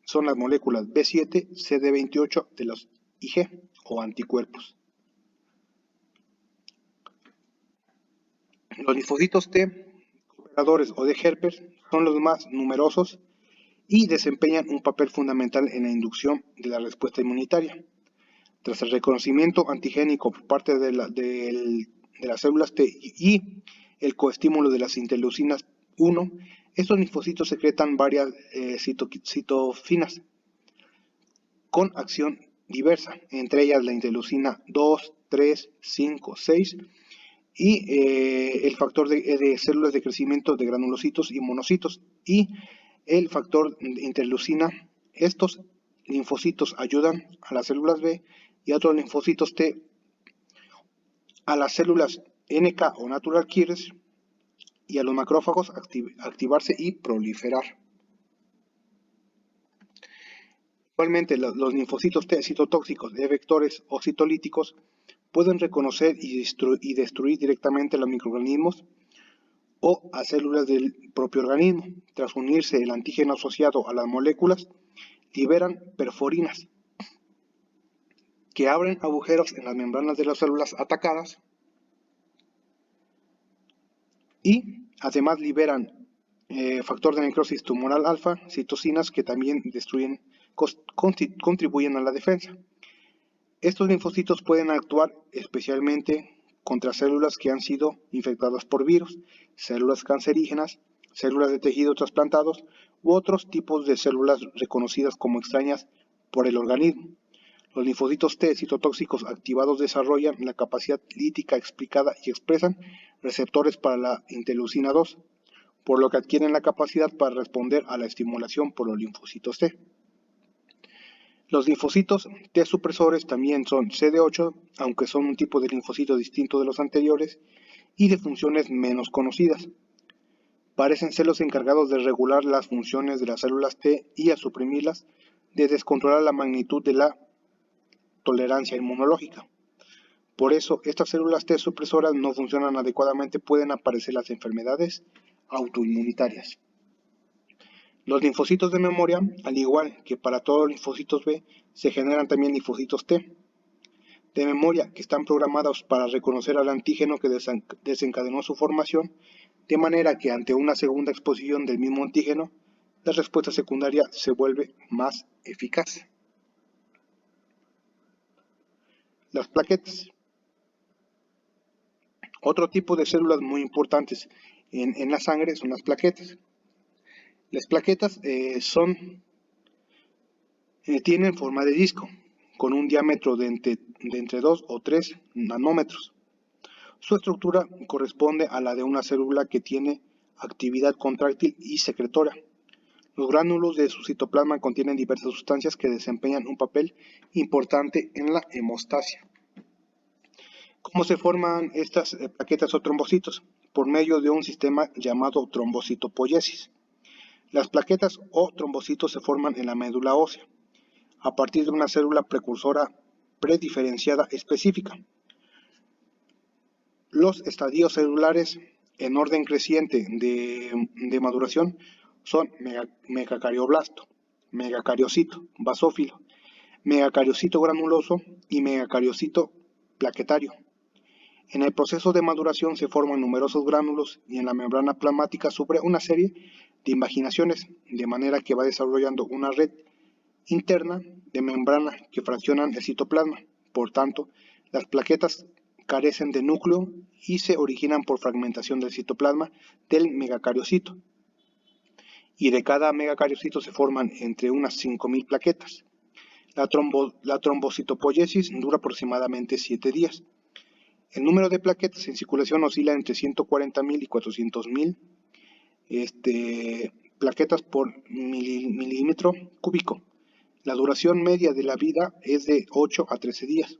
son las moléculas B7, CD28 de los Ig o anticuerpos. Los linfocitos T cooperadores o de Hepper son los más numerosos y desempeñan un papel fundamental en la inducción de la respuesta inmunitaria. Tras el reconocimiento antigénico por parte de las células T y el coestímulo de las interleucinas 1, estos linfocitos secretan varias citofinas con acción diversa, entre ellas la interleucina 2, 3, 5, 6 y el factor de células de crecimiento de granulocitos y monocitos y el factor interleucina. Estos linfocitos ayudan a las células B y otros linfocitos T a las células NK o natural killers y a los macrófagos activarse y proliferar. Igualmente, los linfocitos T citotóxicos de vectores o citolíticos pueden reconocer y destruir directamente a los microorganismos o a células del propio organismo. Tras unirse el antígeno asociado a las moléculas, liberan perforinas, que abren agujeros en las membranas de las células atacadas y además liberan factor de necrosis tumoral alfa, citocinas que también contribuyen a la defensa. Estos linfocitos pueden actuar especialmente contra células que han sido infectadas por virus, células cancerígenas, células de tejidos trasplantados u otros tipos de células reconocidas como extrañas por el organismo. Los linfocitos T citotóxicos activados desarrollan la capacidad lítica explicada y expresan receptores para la interleucina 2, por lo que adquieren la capacidad para responder a la estimulación por los linfocitos T. Los linfocitos T supresores también son CD8, aunque son un tipo de linfocito distinto de los anteriores y de funciones menos conocidas. Parecen ser los encargados de regular las funciones de las células T y, al suprimirlas, de descontrolar la magnitud de la tolerancia inmunológica. Por eso, estas células T supresoras no funcionan adecuadamente, pueden aparecer las enfermedades autoinmunitarias. Los linfocitos de memoria, al igual que para todos los linfocitos B, se generan también linfocitos T de memoria que están programados para reconocer al antígeno que desencadenó su formación, de manera que ante una segunda exposición del mismo antígeno, la respuesta secundaria se vuelve más eficaz. Las plaquetas. Otro tipo de células muy importantes en la sangre son las plaquetas. Las plaquetas tienen forma de disco, con un diámetro de entre 2 o 3 nanómetros. Su estructura corresponde a la de una célula que tiene actividad contráctil y secretora. Los gránulos de su citoplasma contienen diversas sustancias que desempeñan un papel importante en la hemostasia. ¿Cómo se forman estas plaquetas o trombocitos? Por medio de un sistema llamado trombocitopoiesis. Las plaquetas o trombocitos se forman en la médula ósea, a partir de una célula precursora prediferenciada específica. Los estadios celulares en orden creciente de maduración son megacarioblasto, megacariocito basófilo, megacariocito granuloso y megacariocito plaquetario. En el proceso de maduración se forman numerosos gránulos y en la membrana plasmática sufre una serie de invaginaciones, de manera que va desarrollando una red interna de membrana que fraccionan el citoplasma. Por tanto, las plaquetas carecen de núcleo y se originan por fragmentación del citoplasma del megacariocito. Y de cada megacariocito se forman entre unas 5.000 plaquetas. La trombocitopoiesis dura aproximadamente 7 días. El número de plaquetas en circulación oscila entre 140.000 y 400.000 plaquetas por milímetro cúbico. La duración media de la vida es de 8 a 13 días.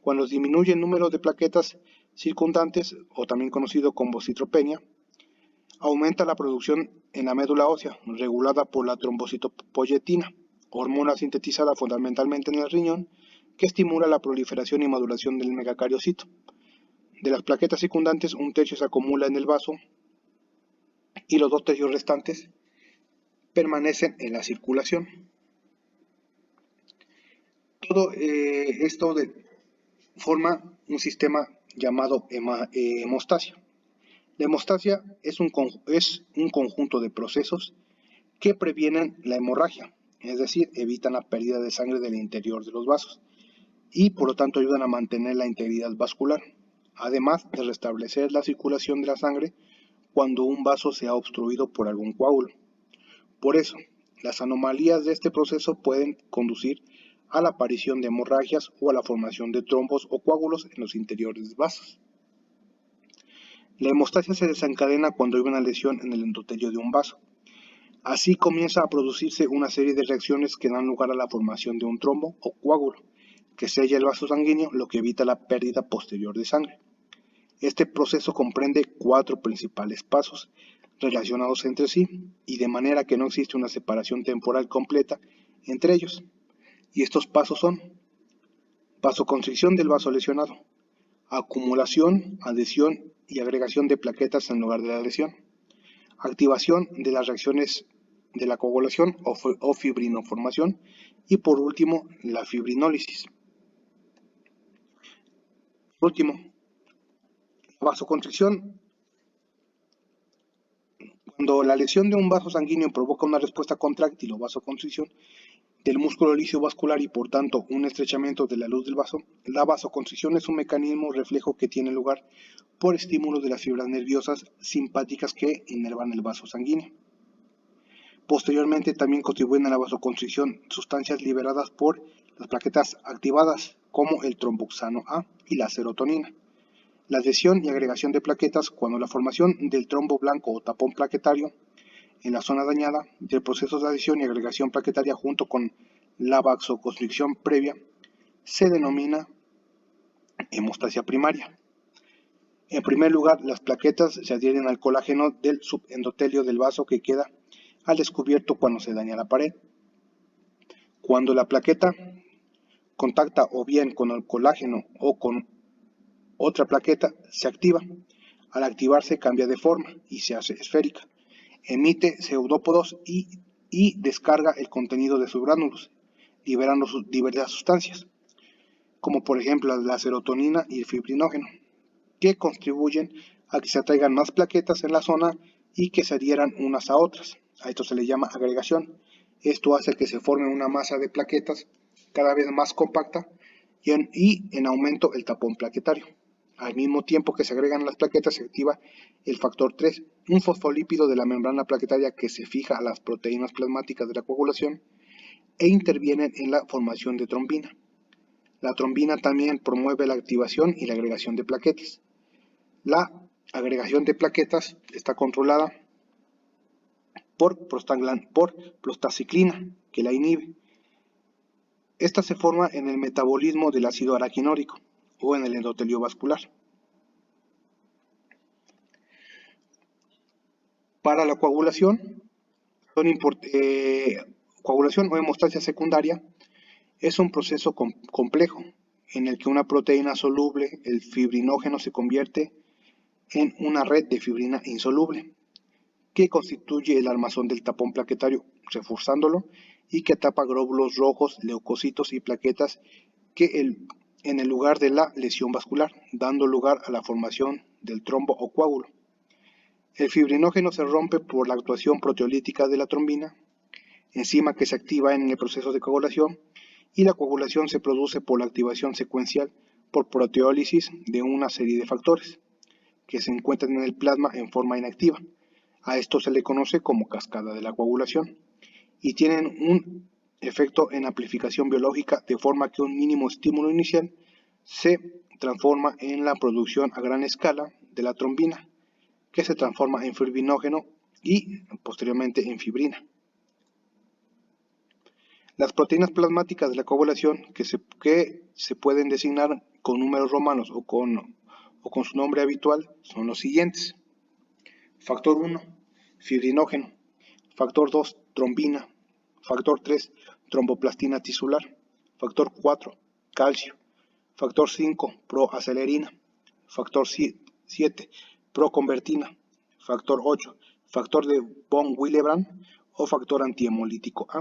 Cuando disminuye el número de plaquetas circundantes, o también conocido como citropenia, aumenta la producción en la médula ósea, regulada por la trombocitopoietina, hormona sintetizada fundamentalmente en el riñón, que estimula la proliferación y maduración del megacariocito. De las plaquetas circundantes, un tercio se acumula en el vaso y los 2 tercios restantes permanecen en la circulación. Todo esto forma un sistema llamado hemostasia. La hemostasia es un conjunto de procesos que previenen la hemorragia, es decir, evitan la pérdida de sangre del interior de los vasos y por lo tanto ayudan a mantener la integridad vascular, además de restablecer la circulación de la sangre cuando un vaso se ha obstruido por algún coágulo. Por eso, las anomalías de este proceso pueden conducir a la aparición de hemorragias o a la formación de trombos o coágulos en los interiores de vasos. La hemostasia se desencadena cuando hay una lesión en el endotelio de un vaso. Así comienza a producirse una serie de reacciones que dan lugar a la formación de un trombo o coágulo, que sella el vaso sanguíneo, lo que evita la pérdida posterior de sangre. Este proceso comprende 4 principales pasos relacionados entre sí y de manera que no existe una separación temporal completa entre ellos. Y estos pasos son: vasoconstricción del vaso lesionado, acumulación, adhesión y agregación de plaquetas en lugar de la lesión, activación de las reacciones de la coagulación o fibrinoformación y por último la fibrinólisis. Último, vasoconstricción. Cuando la lesión de un vaso sanguíneo provoca una respuesta contráctil o vasoconstricción del músculo liso vascular y por tanto un estrechamiento de la luz del vaso, la vasoconstricción es un mecanismo reflejo que tiene lugar por estímulo de las fibras nerviosas simpáticas que inervan el vaso sanguíneo. Posteriormente también contribuyen a la vasoconstricción sustancias liberadas por las plaquetas activadas como el tromboxano A y la serotonina. La adhesión y agregación de plaquetas cuando la formación del trombo blanco o tapón plaquetario en la zona dañada del proceso de adhesión y agregación plaquetaria junto con la vasoconstricción previa se denomina hemostasia primaria. En primer lugar, las plaquetas se adhieren al colágeno del subendotelio del vaso que queda al descubierto cuando se daña la pared. Cuando la plaqueta contacta o bien con el colágeno o con otra plaqueta, se activa. Al activarse cambia de forma y se hace esférica. Emite pseudópodos y descarga el contenido de sus gránulos, liberando diversas sustancias, como por ejemplo la serotonina y el fibrinógeno, que contribuyen a que se atraigan más plaquetas en la zona y que se adhieran unas a otras. A esto se le llama agregación. Esto hace que se forme una masa de plaquetas cada vez más compacta y en aumento el tapón plaquetario. Al mismo tiempo que se agregan las plaquetas se activa el factor 3, un fosfolípido de la membrana plaquetaria que se fija a las proteínas plasmáticas de la coagulación e intervienen en la formación de trombina. La trombina también promueve la activación y la agregación de plaquetas. La agregación de plaquetas está controlada por prostaciclina, que la inhibe. Esta se forma en el metabolismo del ácido araquinórico o en el endotelio vascular. Para la coagulación, coagulación o hemostasia secundaria es un proceso complejo en el que una proteína soluble, el fibrinógeno, se convierte en una red de fibrina insoluble, que constituye el armazón del tapón plaquetario, reforzándolo y que tapa glóbulos rojos, leucocitos y plaquetas en el lugar de la lesión vascular, dando lugar a la formación del trombo o coágulo. El fibrinógeno se rompe por la actuación proteolítica de la trombina, enzima que se activa en el proceso de coagulación, y la coagulación se produce por la activación secuencial por proteólisis de una serie de factores que se encuentran en el plasma en forma inactiva. A esto se le conoce como cascada de la coagulación y tienen un efecto en amplificación biológica de forma que un mínimo estímulo inicial se transforma en la producción a gran escala de la trombina, que se transforma en fibrinógeno y posteriormente en fibrina. Las proteínas plasmáticas de la coagulación que se pueden designar con números romanos o con su nombre habitual son los siguientes: factor 1, fibrinógeno; factor 2, trombina; factor 3, tromboplastina tisular; factor 4, calcio; factor 5, proacelerina; factor 7, proconvertina; factor 8, factor de von Willebrand o factor antihemolítico A;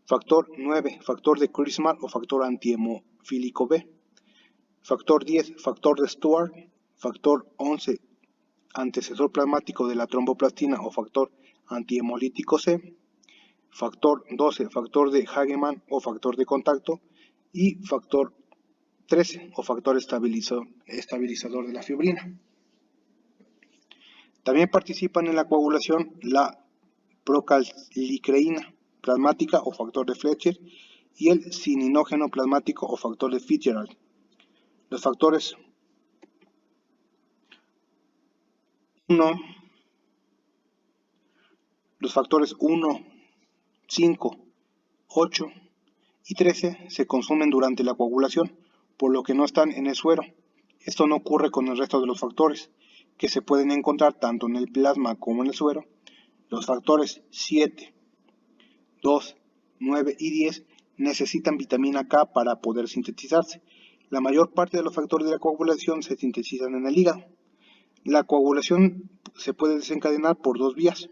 factor 9, factor de Christmas o factor antihemofílico B; factor 10, factor de Stuart; factor 11, antecesor plasmático de la tromboplastina o factor antihemolítico C; factor 12, factor de Hagemann o factor de contacto; y factor 13 o factor estabilizador de la fibrina. También participan en la coagulación la procalcicreína plasmática o factor de Fletcher y el cininógeno plasmático o factor de Fitzgerald. Los factores 1, Los factores 1, 5, 8 y 13 se consumen durante la coagulación, por lo que no están en el suero. Esto no ocurre con el resto de los factores, que se pueden encontrar tanto en el plasma como en el suero. Los factores 7, 2, 9 y 10 necesitan vitamina K para poder sintetizarse. La mayor parte de los factores de la coagulación se sintetizan en el hígado. La coagulación se puede desencadenar por dos vías,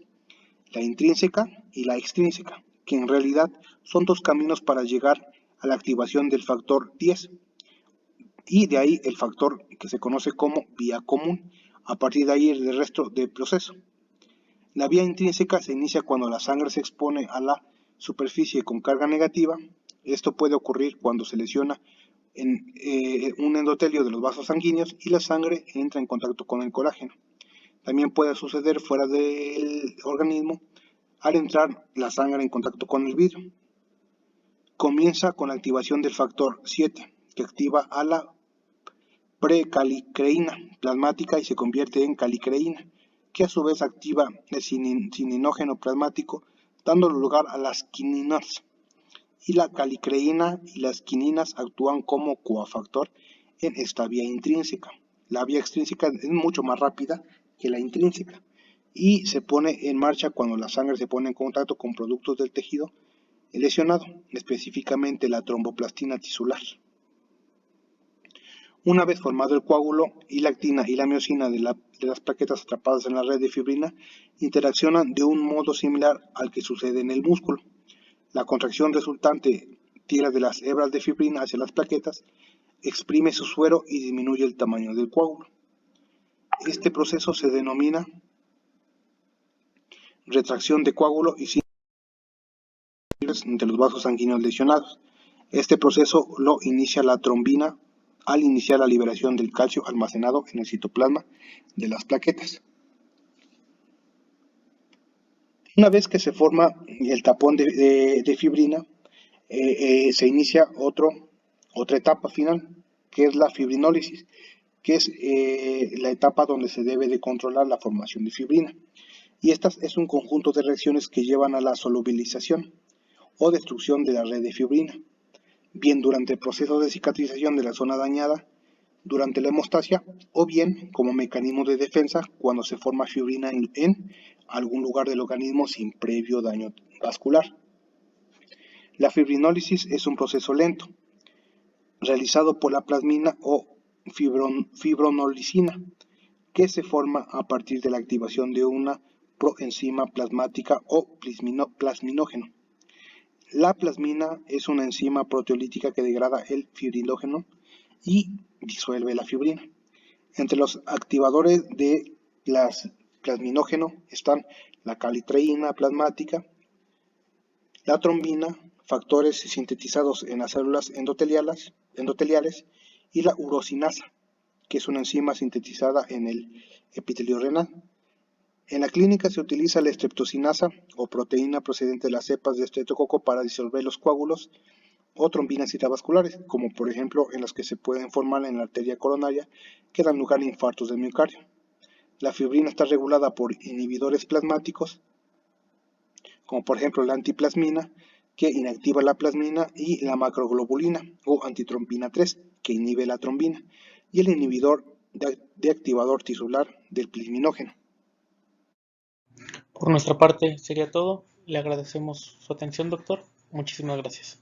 la intrínseca y la extrínseca, que en realidad son dos caminos para llegar a la activación del factor 10, y de ahí el factor que se conoce como vía común. A partir de ahí el resto del proceso. La vía intrínseca se inicia cuando la sangre se expone a la superficie con carga negativa. Esto puede ocurrir cuando se lesiona en un endotelio de los vasos sanguíneos y la sangre entra en contacto con el colágeno. También puede suceder fuera del organismo al entrar la sangre en contacto con el vidrio. Comienza con la activación del factor 7, que activa a la precalicreína plasmática y se convierte en calicreína, que a su vez activa el cininógeno plasmático, dando lugar a las quininas. Y la calicreína y las quininas actúan como cofactor en esta vía intrínseca. La vía extrínseca es mucho más rápida que la intrínseca y se pone en marcha cuando la sangre se pone en contacto con productos del tejido lesionado, específicamente la tromboplastina tisular. Una vez formado el coágulo, la actina y la miosina de las plaquetas atrapadas en la red de fibrina interaccionan de un modo similar al que sucede en el músculo. La contracción resultante tira de las hebras de fibrina hacia las plaquetas, exprime su suero y disminuye el tamaño del coágulo. Este proceso se denomina retracción de coágulo y síntesis entre los vasos sanguíneos lesionados. Este proceso lo inicia la trombina al iniciar la liberación del calcio almacenado en el citoplasma de las plaquetas. Una vez que se forma el tapón de fibrina, se inicia otra etapa final, que es la fibrinólisis, que es la etapa donde se debe de controlar la formación de fibrina. Y esta es un conjunto de reacciones que llevan a la solubilización o destrucción de la red de fibrina, bien durante el proceso de cicatrización de la zona dañada, durante la hemostasia, o bien como mecanismo de defensa cuando se forma fibrina en algún lugar del organismo sin previo daño vascular. La fibrinólisis es un proceso lento, realizado por la plasmina o fibronolisina, que se forma a partir de la activación de una proenzima plasmática o plasminógeno. La plasmina es una enzima proteolítica que degrada el fibrinógeno y disuelve la fibrina. Entre los activadores de plasminógeno están la calicreína plasmática, la trombina, factores sintetizados en las células endoteliales y la urosinasa, que es una enzima sintetizada en el epitelio renal. En la clínica se utiliza la streptocinasa o proteína procedente de las cepas de estreptococo para disolver los coágulos o trombinas intravasculares, como por ejemplo en las que se pueden formar en la arteria coronaria que dan lugar a infartos del miocardio. La fibrina está regulada por inhibidores plasmáticos, como por ejemplo la antiplasmina, que inactiva la plasmina, y la macroglobulina o antitrombina 3, que inhibe la trombina, y el inhibidor de activador tisular del plasminógeno. Por nuestra parte sería todo. Le agradecemos su atención, doctor. Muchísimas gracias.